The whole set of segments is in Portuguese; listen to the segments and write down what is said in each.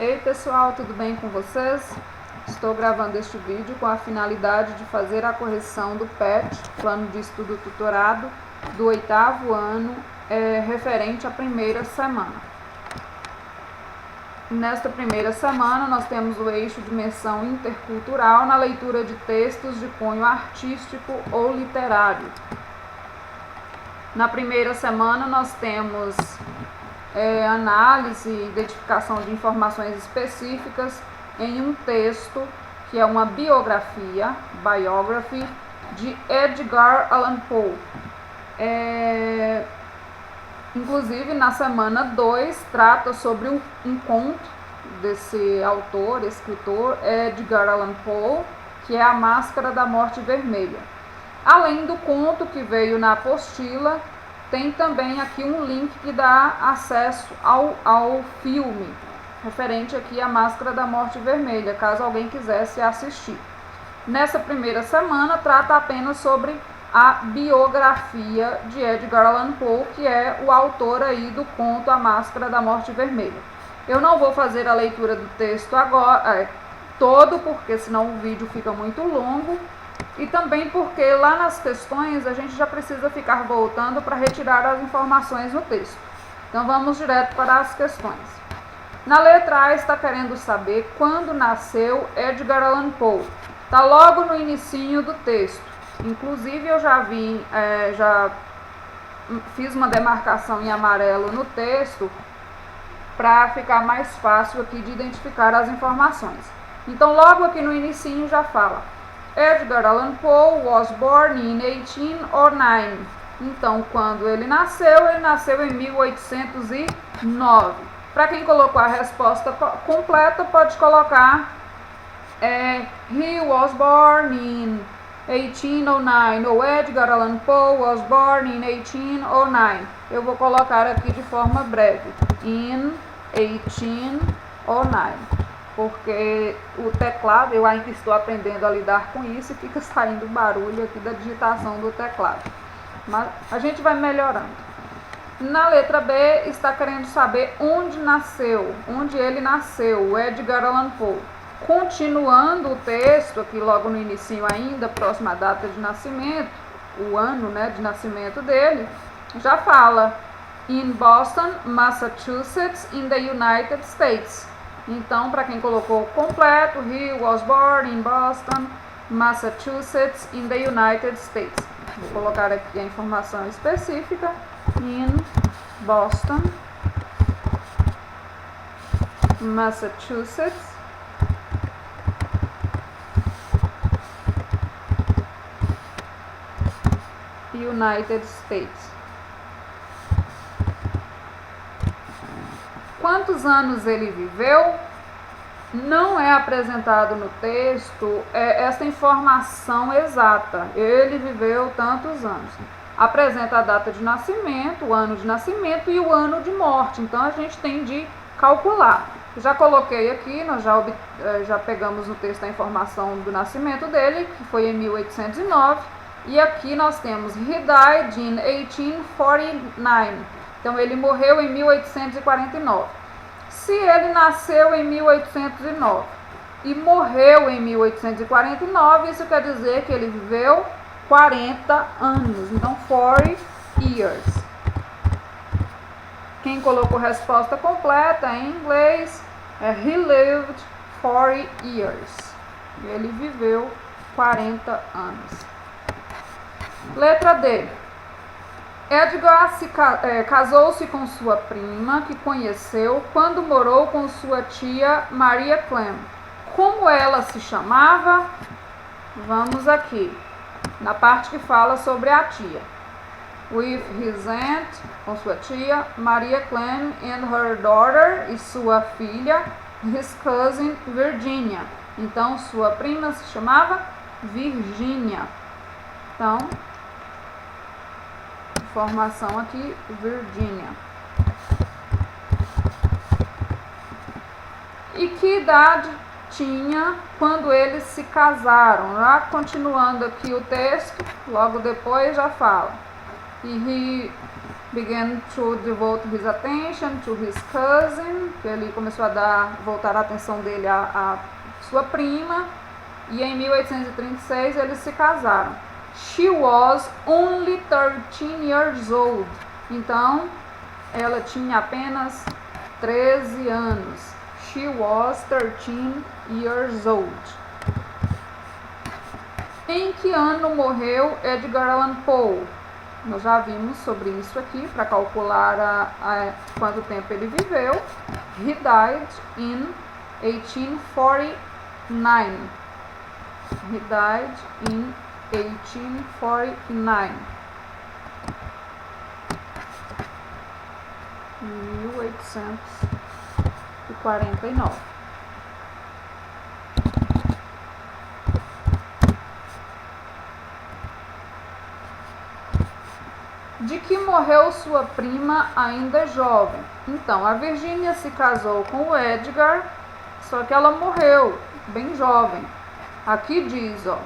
Ei pessoal, tudo bem com vocês? Estou gravando este vídeo com a finalidade de fazer a correção do PET, Plano de Estudo Tutorado, do 8º ano, referente à primeira semana. Nesta primeira semana, nós temos o eixo Dimensão Intercultural na leitura de textos de cunho artístico ou literário. Na primeira semana, nós temos análise e identificação de informações específicas em um texto que é uma biografia, biography, de Edgar Allan Poe. Inclusive, na semana 2, trata sobre um conto desse autor, escritor, Edgar Allan Poe, que é A Máscara da Morte Vermelha. Além do conto que veio na apostila, tem também aqui um link que dá acesso ao filme, referente aqui à Máscara da Morte Vermelha, caso alguém quisesse assistir. Nessa primeira semana, trata apenas sobre a biografia de Edgar Allan Poe, que é o autor aí do conto A Máscara da Morte Vermelha. Eu não vou fazer a leitura do texto agora, todo, porque senão o vídeo fica muito longo, e também porque lá nas questões a gente já precisa ficar voltando para retirar as informações no texto. Então vamos direto para as questões. Na letra A está querendo saber quando nasceu Edgar Allan Poe. Está logo no inicinho do texto. Inclusive eu já fiz uma demarcação em amarelo no texto para ficar mais fácil aqui de identificar as informações. Então logo aqui no inicinho já fala: Edgar Allan Poe was born in 1809. Então, quando ele nasceu em 1809. Para quem colocou a resposta completa, pode colocar he was born in 1809. Ou Edgar Allan Poe was born in 1809. Eu vou colocar aqui de forma breve. In 1809. Porque o teclado, eu ainda estou aprendendo a lidar com isso e fica saindo barulho aqui da digitação do teclado. Mas a gente vai melhorando. Na letra B, está querendo saber onde ele nasceu, o Edgar Allan Poe. Continuando o texto, aqui logo no inicinho ainda, próxima data de nascimento, o ano, de nascimento dele, já fala in Boston, Massachusetts, in the United States. Então, para quem colocou completo, he was born in Boston, Massachusetts, in the United States. Vou colocar aqui a informação específica, in Boston, Massachusetts, United States. Quantos anos ele viveu? Não é apresentado no texto essa informação exata. Ele viveu tantos anos. Apresenta a data de nascimento, o ano de nascimento e o ano de morte. Então a gente tem de calcular. Já coloquei aqui, nós já pegamos no texto a informação do nascimento dele, que foi em 1809. E aqui nós temos he died in 1849. Então, ele morreu em 1849. Se ele nasceu em 1809 e morreu em 1849, isso quer dizer que ele viveu 40 anos. Então, 40 years. Quem colocou resposta completa em inglês he lived 40 years. Ele viveu 40 anos. Letra D. Edgar casou-se com sua prima, que conheceu quando morou com sua tia Maria Clem. Como ela se chamava? Vamos aqui, na parte que fala sobre a tia. With his aunt, com sua tia, Maria Clem, and her daughter, e sua filha, his cousin, Virginia. Então, sua prima se chamava Virginia. Então, informação aqui, Virginia. E que idade tinha quando eles se casaram? Já continuando aqui o texto, logo depois já fala. E began to devote his attention to his cousin, que ele começou a voltar a atenção dele à sua prima, e em 1836 eles se casaram. She was only 13 years old, então ela tinha apenas 13 anos. She was 13 years old. Em que ano morreu Edgar Allan Poe? Nós já vimos sobre isso aqui, para calcular quanto tempo ele viveu. He died in 1849. He died in 1849. 1849. De que morreu sua prima ainda jovem? Então, a Virginia se casou com o Edgar, só que ela morreu bem jovem. Aqui diz, ó,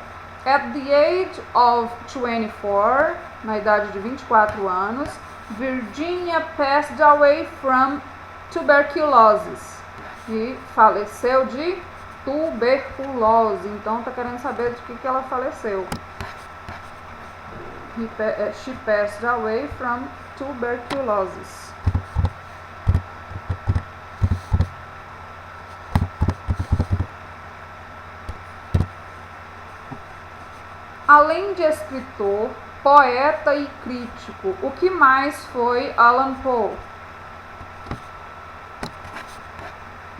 at the age of 24, na idade de 24 anos, Virginia passed away from tuberculosis. E faleceu de tuberculose. Então, tá querendo saber de que ela faleceu. She passed away from tuberculosis. Além de escritor, poeta e crítico, o que mais foi Allan Poe?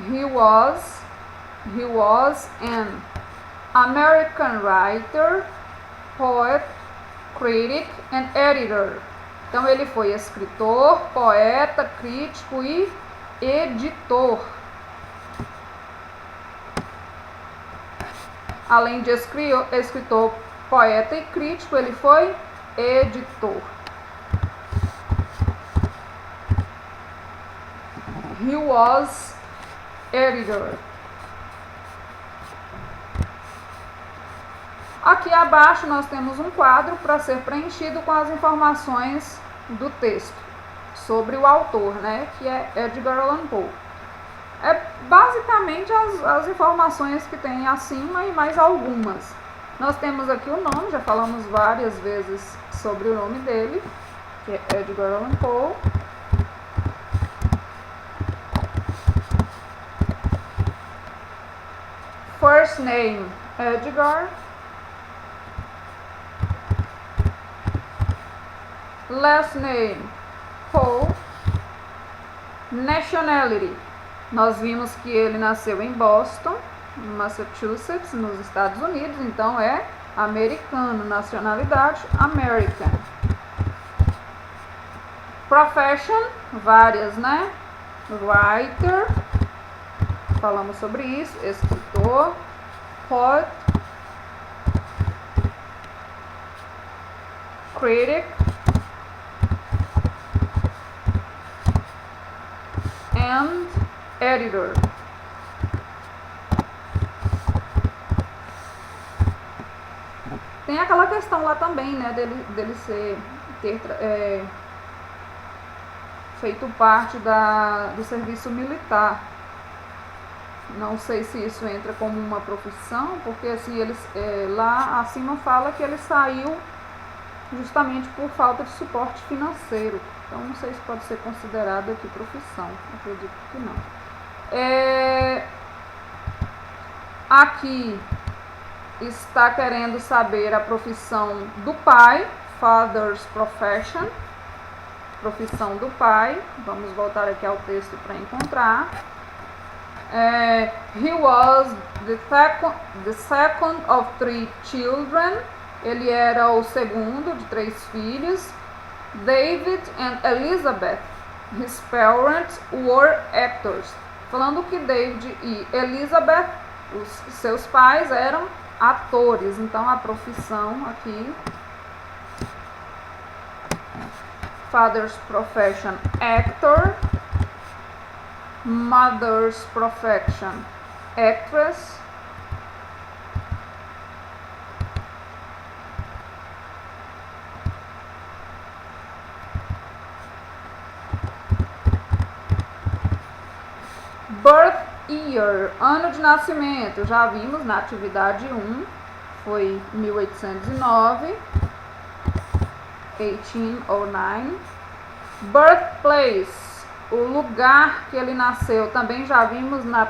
He was an American writer, poet, critic and editor. Então ele foi escritor, poeta, crítico e editor. Além de escritor, poeta e crítico, ele foi editor. He was editor. Aqui abaixo nós temos um quadro para ser preenchido com as informações do texto sobre o autor, né, que é Edgar Allan Poe. É basicamente as informações que tem acima e mais algumas. Nós temos aqui o nome, já falamos várias vezes sobre o nome dele, que é Edgar Allan Poe. First name, Edgar. Last name, Poe. Nationality. Nós vimos que ele nasceu em Boston, Massachusetts, nos Estados Unidos, então é americano. Nacionalidade, American. Profession, várias, né? Writer, falamos sobre isso. Escritor, poet, critic, and editor. Tem aquela questão lá também, né, dele ter feito parte do serviço militar. Não sei se isso entra como uma profissão, porque assim lá acima fala que ele saiu justamente por falta de suporte financeiro. Então não sei se pode ser considerado aqui profissão. Acredito que não. Aqui está querendo saber a profissão do pai, father's profession, profissão do pai. Vamos voltar aqui ao texto para encontrar. He was the second of 3 children. Ele era o segundo de 3 filhos. David and Elizabeth, his parents were actors. Falando que David e Elizabeth, os seus pais, eram atores. Então a profissão aqui, father's profession, actor. Mother's profession, actress. Birth year, ano de nascimento, já vimos na atividade 1, foi 1809, 1809. Birthplace, o lugar que ele nasceu, também já vimos no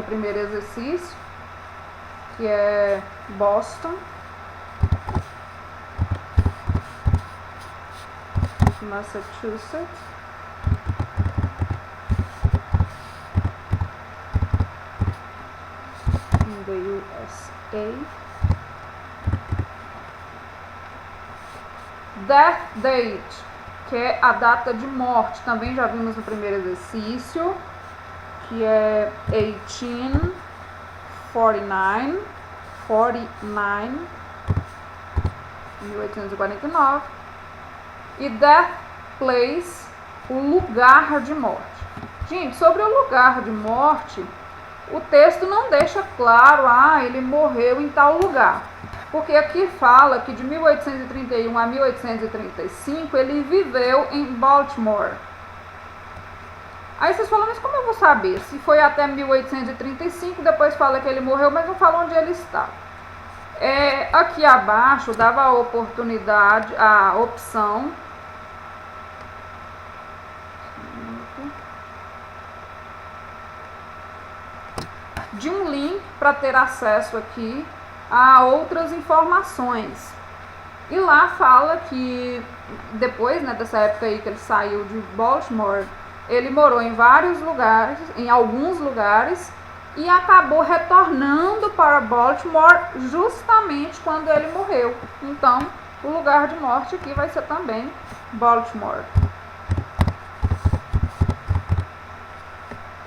primeiro exercício, que é Boston, Massachusetts. In the USA. Death date, que é a data de morte, também já vimos no primeiro exercício, que é 1849. E death place, o lugar de morte. Gente, sobre o lugar de morte, o texto não deixa claro, ele morreu em tal lugar. Porque aqui fala que de 1831 a 1835 ele viveu em Baltimore. Aí vocês falam, mas como eu vou saber? Se foi até 1835, depois fala que ele morreu, mas não fala onde ele está. Aqui abaixo dava a opção de um link para ter acesso aqui a outras informações. E lá fala que depois, dessa época aí que ele saiu de Baltimore, ele morou em vários lugares, em alguns lugares, e acabou retornando para Baltimore justamente quando ele morreu. Então, o lugar de morte aqui vai ser também Baltimore,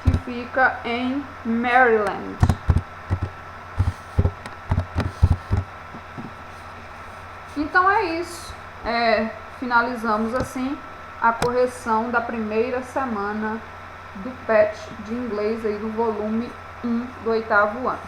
que fica em Maryland. Então é isso. Finalizamos assim a correção da primeira semana do PET de inglês aí do volume 1 do 8º ano.